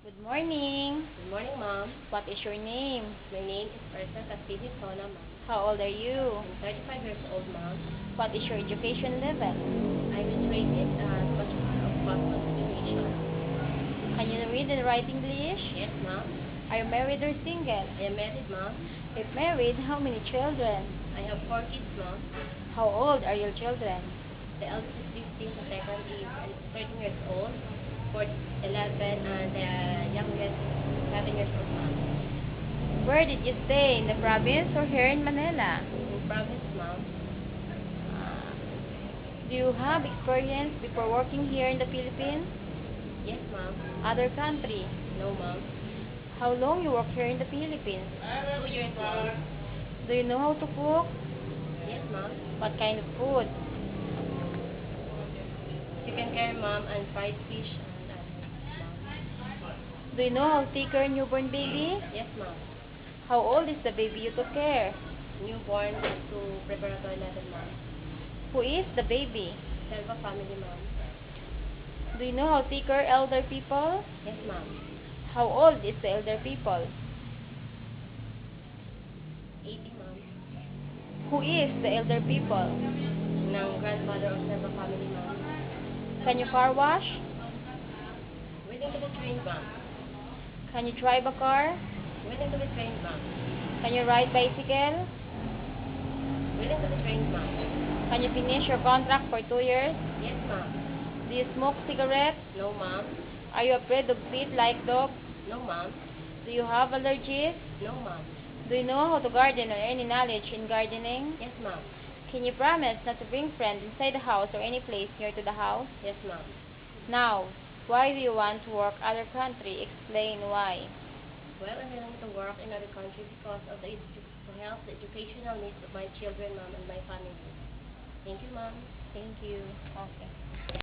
Good morning. Good morning, Mom. What is your name? My name is Ersa Castillo Sona, Mom. How old are you? I'm 35 years old, Mom. What is your education level? I graduated as Bachelor of Cosmos Education. Can you read and write English? Yes, Mom. Are you married or single? I am married, Mom. If married, how many children? I have 4 kids, Mom. How old are your children? The eldest is 15, the second is 13 years old, fourth 11, and the youngest is 7 years old, Mom. Where did you stay? In the province or here in Manila? In province, Mom. Do you have experience before working here in the Philippines? Yes, Mom. Other country? No, Mom. How long you work here in the Philippines? 2 years, Mom. Do you know how to cook? Yes, Mom. What kind of food? Chicken curry, Mom, and fried fish and Mom. Do you know how to take care of newborn baby? Yes, Mom. How old is the baby you took care? Newborn to preparatory level, Mom. Who is the baby? Selva family, Mom. Do you know how to take care of elder people? Yes, Mom. How old is the elder people? 80, Mom. Who is the elder people? Ng grandmother of Selva family, Mom. Can you car wash? Willing to be trained, Mom. Can you drive a car? Willing to be trained, Mom. Can you ride bicycle? Willing to be trained, Mom. Can you finish your contract for 2 years? Yes, Mom. Do you smoke cigarettes? No, Mom. Are you afraid of feet like dogs? No, Mom. Do you have allergies? No, Mom. Do you know how to garden or any knowledge in gardening? Yes, Mom. Can you promise not to bring friends inside the house or any place near to the house? Yes, Mom. Now, why do you want to work other country? Explain why. Well, I'm willing to work in other country because of to help the educational needs of my children, Mom, and my family. Thank you, Mom. Thank you. Okay.